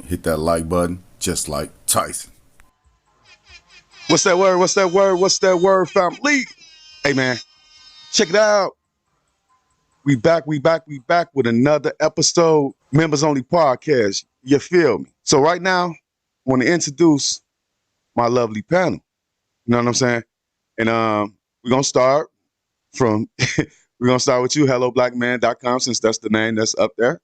hit that like button just like Tyson. What's that word? What's that word? What's that word, family? Hey, man, check it out. We back with another episode, members only podcast. You feel me? So right now, I want to introduce my lovely panel. You know what I'm saying? And we're gonna start from we're gonna start with you, helloblackman.com, since that's the name that's up there.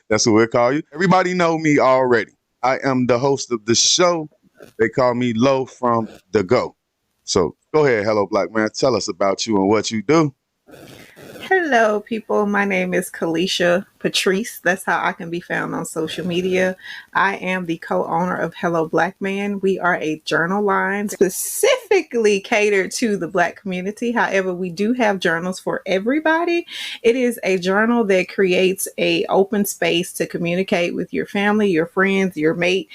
That's what we'll call you. Everybody know me already. I am the host of the show. They call me Low from the Go. So go ahead, Hello Black Man. Tell us about you and what you do. Hello, people. My name is Kalisha Patrice. That's how I can be found on social media. I am the co-owner of Hello Black Man. We are a journal line specifically catered to the Black community. However, we do have journals for everybody. It is a journal that creates a open space to communicate with your family, your friends, your mate.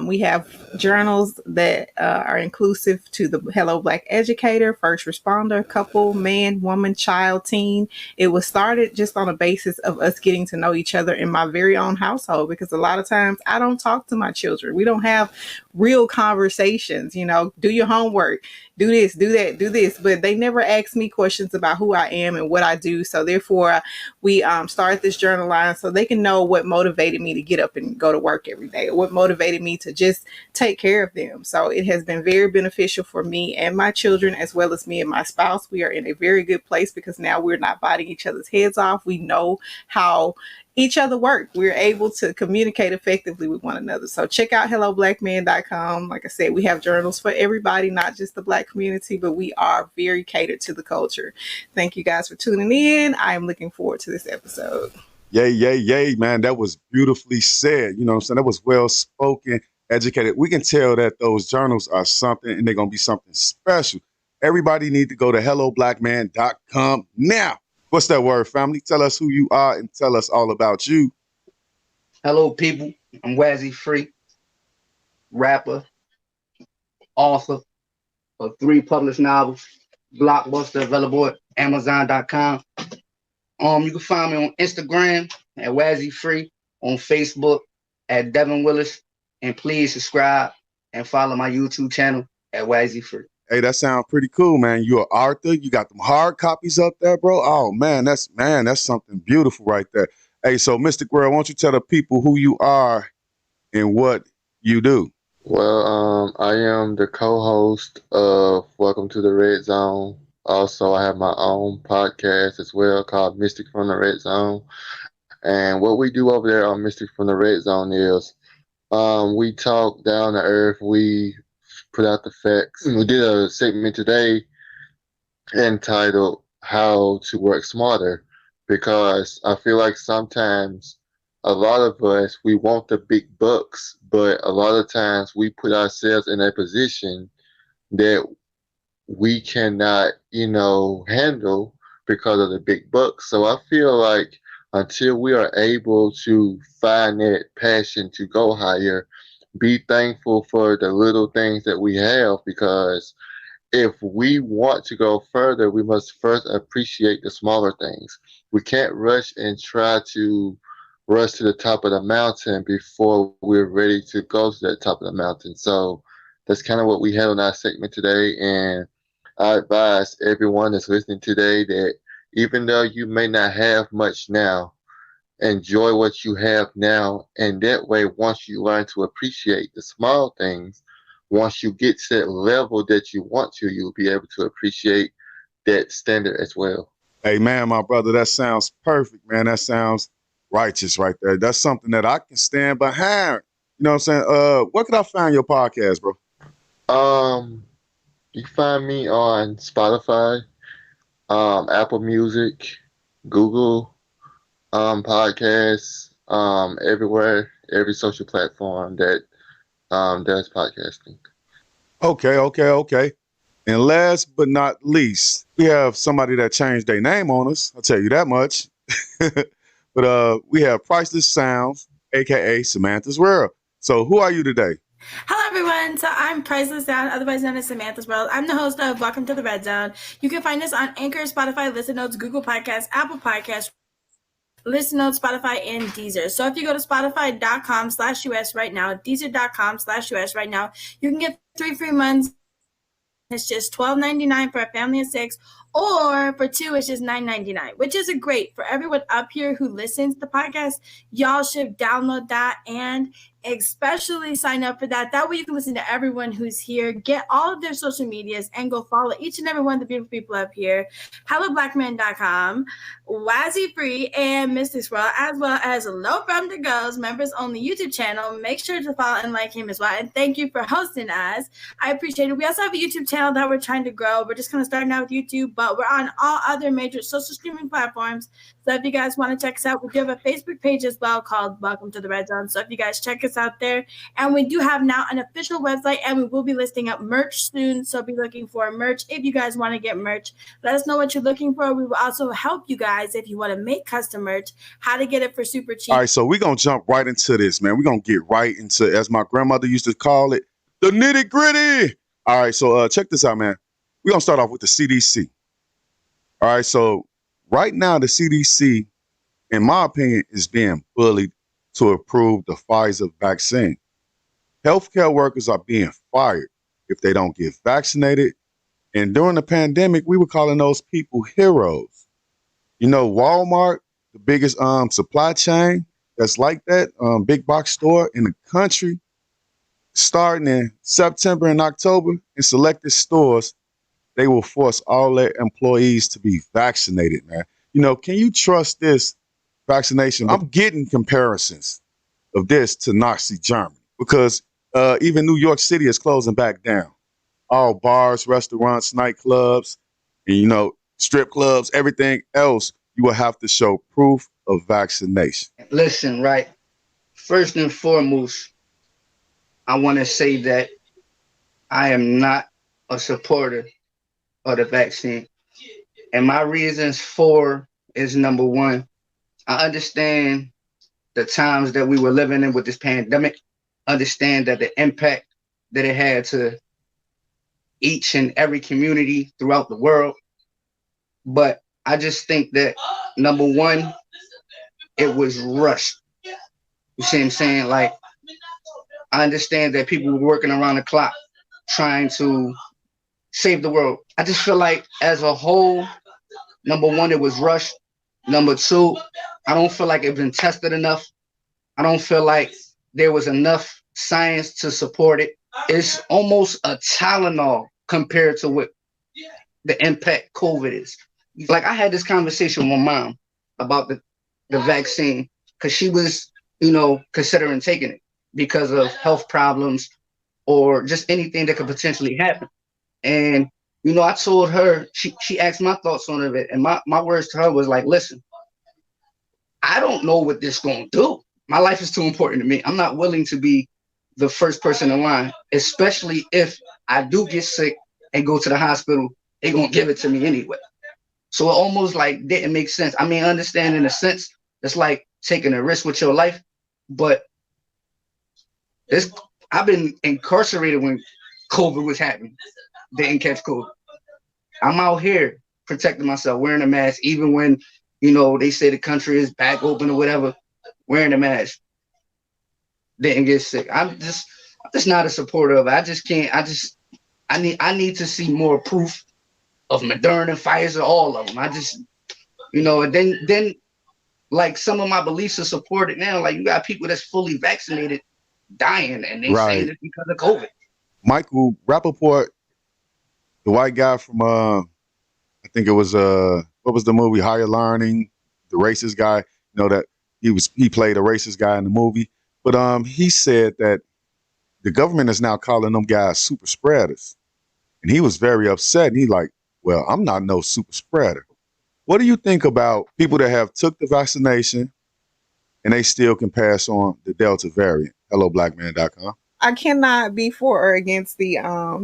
We have journals that are inclusive to the Hello Black educator, first responder, couple, man, woman, child, teen. It was started just on a basis of us getting to know each other in my very own household, because a lot of times I don't talk to my children. We don't have real conversations, do your homework, do this, do that, do this, but they never ask me questions about who I am and what I do. So therefore we started this journal line so they can know what motivated me to get up and go to work every day, or what motivated me to just take care of them. So it has been very beneficial for me and my children, as well as me and my spouse. We are in a very good place because now we're not biting each other's heads off. We know how each other work. We're able to communicate effectively with one another. So check out helloblackman.com. Like I said, we have journals for everybody, not just the Black community, but we are very catered to the culture. Thank you guys for tuning in. I am looking forward to this episode. Yay, yay, yay, man. That was beautifully said. You know what I'm saying? That was well spoken, educated. We can tell that those journals are something, and they're going to be something special. Everybody need to go to helloblackman.com now. What's that word, family? Tell us who you are and tell us all about you. Hello, people. I'm Wazzy Free, rapper, author of 3 published novels, Blockbuster, available at Amazon.com. You can find me on Instagram at Wazzy Free, on Facebook at Devin Willis, and please subscribe and follow my YouTube channel at Wazzy Free. Hey, that sounds pretty cool, man. You're an author. You got them hard copies up there, bro. Oh man, that's something beautiful right there. Hey, so Mr. Guerrero, why don't you tell the people who you are and what you do? Well, I am the co-host of Welcome to the Red Zone. Also, I have my own podcast as well called Mystic from the Red Zone. And what we do over there on Mystic from the Red Zone is we talk down to earth. We put out the facts. We did a segment today entitled How to Work Smarter, because I feel like sometimes a lot of us, we want the big bucks, but a lot of times we put ourselves in a position that we cannot, handle because of the big bucks. So I feel like until we are able to find that passion to go higher, be thankful for the little things that we have, because if we want to go further, we must first appreciate the smaller things. We can't rush and try to rush to the top of the mountain before we're ready to go to that top of the mountain. So that's kind of what we had on our segment today. And I advise everyone that's listening today that even though you may not have much now, enjoy what you have now. And that way, once you learn to appreciate the small things, once you get to that level that you want to, you'll be able to appreciate that standard as well. Hey, man, my brother, that sounds perfect, man. That sounds righteous right there. That's something that I can stand behind. You know what I'm saying? Where can I find your podcast, bro? You can find me on Spotify, Apple Music, Google podcasts, everywhere, every social platform that does podcasting. Okay. And last but not least, we have somebody that changed their name on us. I'll tell you that much. But we have Priceless Sounds, aka Samantha's World. So who are you today? Hello, everyone. So I'm Priceless Sound, otherwise known as Samantha's World. I'm the host of Welcome to the Red Zone. You can find us on Anchor, Spotify, Listen Notes, Google Podcasts, Apple Podcasts, Listen on Spotify and Deezer. So if you go to spotify.com/US right now, Deezer.com/US right now, you can get 3 free months. It's just $12.99 for a family of 6, or for 2, it's just $9.99, which is a great for everyone up here who listens to the podcast. Y'all should download that and especially sign up for that. That way you can listen to everyone who's here, get all of their social medias, and go follow each and every one of the beautiful people up here. HelloBlackman.com, Wazzy Free, and Mystic Swirl, as well as Low From the Girls members only YouTube channel. Make sure to follow and like him as well. And thank you for hosting us. I appreciate it. We also have a YouTube channel that we're trying to grow. We're just kind of starting out with YouTube, but we're on all other major social streaming platforms. So if you guys want to check us out, we do have a Facebook page as well called Welcome to the Red Zone. So if you guys check us out there, and we do have now an official website, and we will be listing up merch soon. So be looking for merch. If you guys want to get merch, let us know what you're looking for. We will also help you guys if you want to make custom merch, how to get it for super cheap. All right, so we're going to jump right into this, man. We're going to get right into, as my grandmother used to call it, the nitty gritty. All right, so check this out, man. We're going to start off with the CDC. All right, so right now the CDC, in my opinion, is being bullied to approve the Pfizer vaccine. Healthcare workers are being fired if they don't get vaccinated. And during the pandemic, we were calling those people heroes. You know, Walmart, the biggest supply chain that's like that, big box store in the country, starting in September and October in selected stores, they will force all their employees to be vaccinated, man. You know, can you trust this vaccination? I'm getting comparisons of this to Nazi Germany because even New York City is closing back down. All bars, restaurants, nightclubs, and, you know, strip clubs, everything else, you will have to show proof of vaccination. Listen, right. First and foremost, I want to say that I am not a supporter of the vaccine. And my reasons for is, number one, I understand the times that we were living in with this pandemic, understand that the impact that it had to each and every community throughout the world. But I just think that, number one, it was rushed. You see what I'm saying? Like, I understand that people were working around the clock trying to save the world. I just feel like as a whole, number one, it was rushed. Number two, I don't feel like it's been tested enough. I don't feel like there was enough science to support it. It's almost a Tylenol compared to what the impact COVID is. Like, I had this conversation with my mom about the vaccine because she was, you know, considering taking it because of health problems or just anything that could potentially happen. And, you know, I told her, she asked my thoughts on it. And my words to her was like, listen, I don't know what this going to do. My life is too important to me. I'm not willing to be the first person in line, especially if I do get sick and go to the hospital, they're going to give it to me anyway. So it almost like didn't make sense. I mean, I understand in a sense, it's like taking a risk with your life, but I've been incarcerated when COVID was happening. Didn't catch COVID. I'm out here protecting myself, wearing a mask, even when, you know, they say the country is back open or whatever, wearing a mask. Didn't get sick. I'm just not a supporter of it. I just can't. I need to see more proof of Moderna, Pfizer, all of them. I just, you know, and then like some of my beliefs are supported now. Like, you got people that's fully vaccinated dying, and they saying it's because of COVID. Michael Rappaport, the white guy from I think it was what was the movie Higher Learning, the racist guy, you know, that he played a racist guy in the movie. But he said that the government is now calling them guys super spreaders. And he was very upset. And he like, well, I'm not no super spreader. What do you think about people that have took the vaccination and they still can pass on the Delta variant? HelloBlackman.com. I cannot be for or against the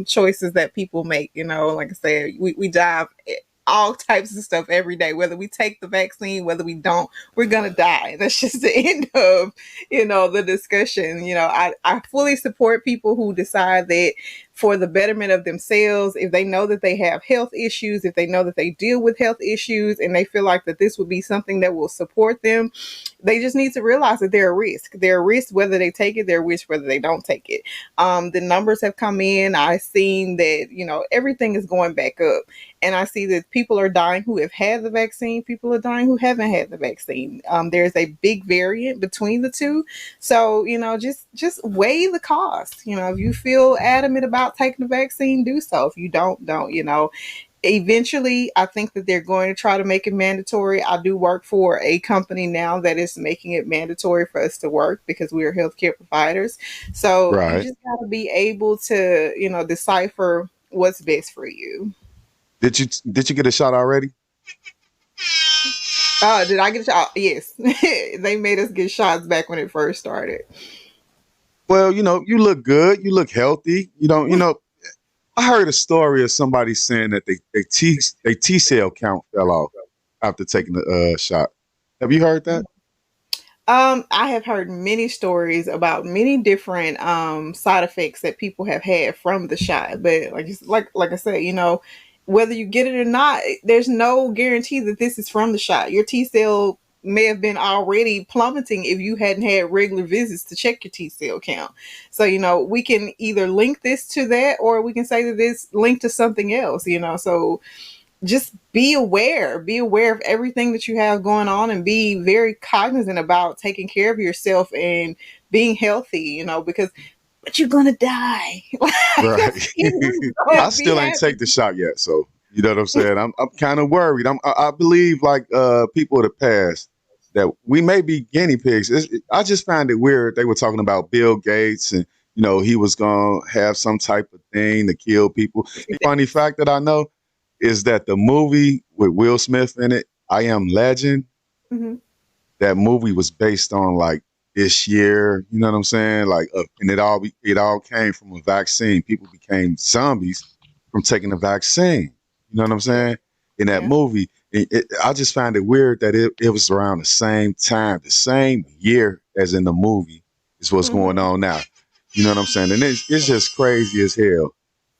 choices that people make. You know, like I said, we dive all types of stuff every day. Whether we take the vaccine, whether we don't, we're gonna die. That's just the end of, you know, the discussion. You know, I fully support people who decide that for the betterment of themselves, if they know that they have health issues, if they know that they deal with health issues and they feel like that this would be something that will support them, they just need to realize that they're a risk. They're a risk whether they take it, they're a risk whether they don't take it. The numbers have come in. I've seen that, everything is going back up. And I see that people are dying who have had the vaccine, people are dying who haven't had the vaccine. There's a big variant between the two. So, just weigh the cost. If you feel adamant about taking the vaccine, do so. If you don't. Eventually, I think that they're going to try to make it mandatory. I do work for a company now that is making it mandatory for us to work because we are healthcare providers. So you Right. just got to be able to, decipher what's best for you. Did you get a shot already? Did I get a shot? Yes. They made us get shots back when it first started. Well, you look good. You look healthy. I heard a story of somebody saying that they T cell count fell off after taking the shot. Have you heard that? I have heard many stories about many different side effects that people have had from the shot, but like I said, whether you get it or not, there's no guarantee that this is from the shot. Your T cell may have been already plummeting if you hadn't had regular visits to check your T cell count. So, we can either link this to that or we can say that this linked to something else, so just be aware of everything that you have going on and be very cognizant about taking care of yourself and being healthy, because but you're gonna die. Like, your Right. skin is I gonna be still ain't happy. take the shot yet, so you know what I'm saying. I'm kind of worried. I believe like people of the past that we may be guinea pigs. I just found it weird. They were talking about Bill Gates and he was gonna have some type of thing to kill people. Funny fact that I know is that the movie with Will Smith in it, I Am Legend, Mhm. that movie was based on like this year, you know what I'm saying? Like, and it all came from a vaccine. People became zombies from taking the vaccine. You know what I'm saying? In that Yeah. movie, I just found it weird that it was around the same time, the same year as in the movie is what's going Mhm. on now. You know what I'm saying? And it's just crazy as hell.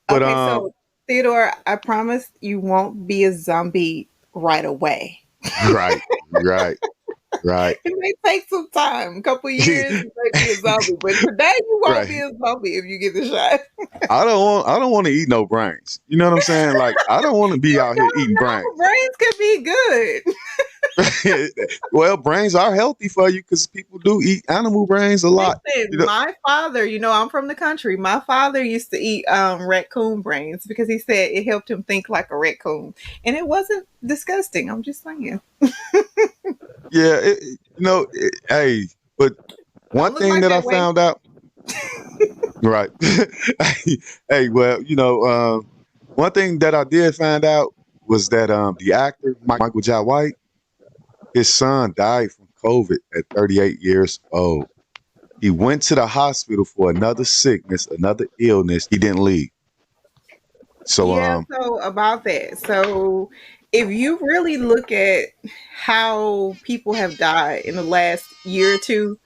But Okay, so Theodore, I promise you won't be a zombie right away. right, right, right. It may take some time, a couple years, you may be a zombie, but today you won't be Right. a zombie if you get the shot. I don't want to eat no brains. You know what I'm saying? Like I don't want to be You out here don't eating know. brains. Brains could be good. Well, brains are healthy for you because people do eat animal brains a lot. You Listen, know, my father, I'm from the country. My father used to eat raccoon brains because he said it helped him think like a raccoon. And it wasn't disgusting. I'm just saying. yeah, hey, but one Don't look thing like that I that way. found out, right? Hey, well, one thing that I did find out was that the actor Michael Jai White, his son died from COVID at 38 years old. He went to the hospital for another sickness, another illness. He didn't leave. So, Yeah, so about that. So if you really look at how people have died in the last year or two,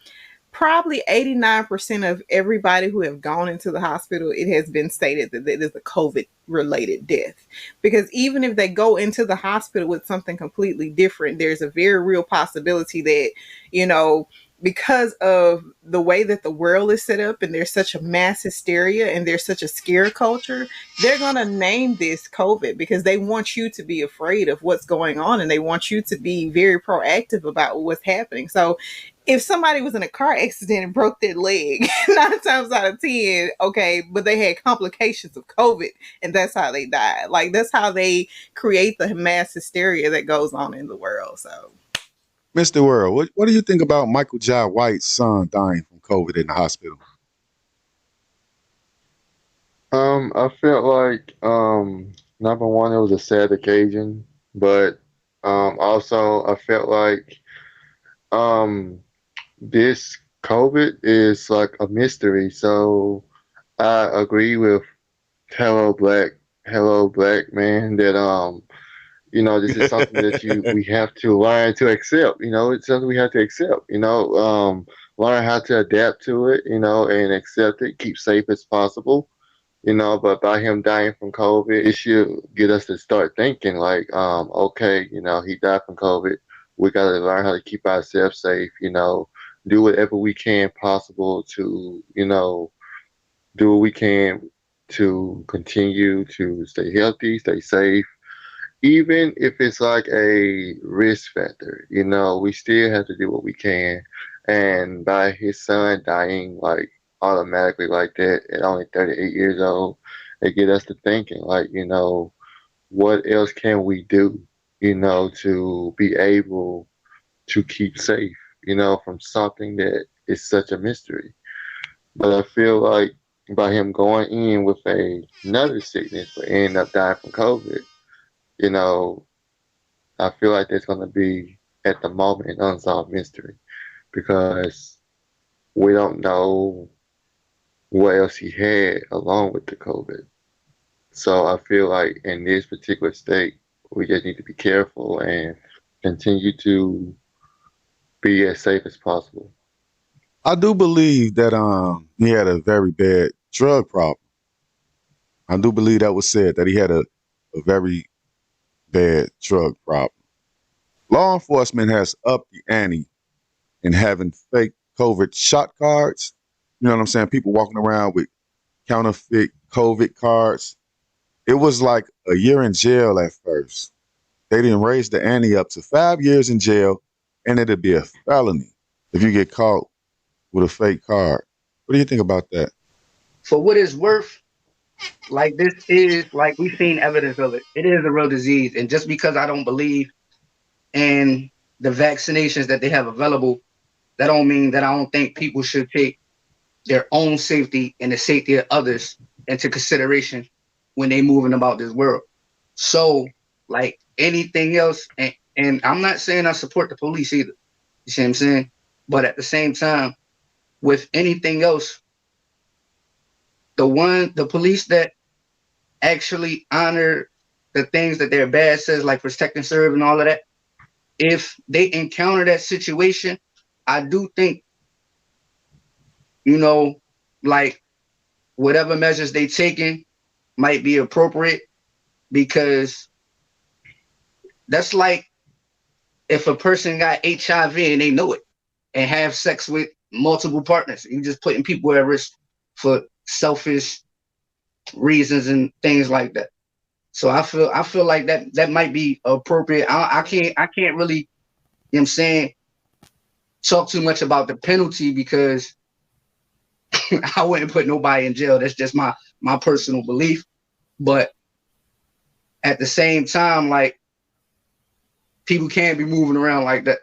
probably 89% of everybody who have gone into the hospital, it has been stated that it is a COVID related death. Because even if they go into the hospital with something completely different, there's a very real possibility that, you know, because of the way that the world is set up and there's such a mass hysteria and there's such a scare culture, they're going to name this COVID because they want you to be afraid of what's going on and they want you to be very proactive about what's happening. So if somebody was in a car accident and broke their leg, 9 times out of 10, okay, but they had complications of COVID and that's how they died. Like that's how they create the mass hysteria that goes on in the world. So Mr. World, what do you think about Michael Jai White's son dying from COVID in the hospital? I felt like number one, it was a sad occasion, but also I felt like um this COVID is like a mystery. So I agree with Hello Black man that this is something that we have to learn to accept. It's something we have to accept. Learn how to adapt to it. And accept it. Keep safe as possible. But by him dying from COVID, it should get us to start thinking like, okay, he died from COVID. We got to learn how to keep ourselves safe, do whatever we can possible to, do what we can to continue to stay healthy, stay safe. Even if it's like a risk factor, we still have to do what we can. And by his son dying like automatically like that at only 38 years old, it get us to thinking like, what else can we do, to be able to keep safe, from something that is such a mystery. But I feel like by him going in with another sickness but ending up dying from COVID, you know, I feel like there's going to be at the moment an unsolved mystery because we don't know what else he had along with the COVID. So I feel like in this particular state, we just need to be careful and continue to be as safe as possible. I do believe that he had a very bad drug problem. I do believe that was said, that he had a very bad drug problem. Law enforcement has upped the ante in having fake COVID shot cards. You know what I'm saying? People walking around with counterfeit COVID cards. It was like a year in jail at first. They didn't raise the ante up to 5 years in jail, and it'd be a felony if you get caught with a fake card. What do you think about that? For what it's worth, like this is like we've seen evidence of it. It is a real disease, and just because I don't believe in the vaccinations that they have available, that don't mean that I don't think people should take their own safety and the safety of others into consideration when they moving about this world. So, like anything else, and I'm not saying I support the police either. You see what I'm saying? But at the same time, with anything else, the police that actually honor the things that their badge says, like protect and serve and all of that, if they encounter that situation, I do think, like whatever measures they taking might be appropriate, because that's like if a person got HIV and they know it and have sex with multiple partners. You're just putting people at risk for selfish reasons and things like that. So I feel like that might be appropriate. I can't really, you know what I'm saying, talk too much about the penalty because I wouldn't put nobody in jail. That's just my personal belief. But at the same time, like, people can't be moving around like that.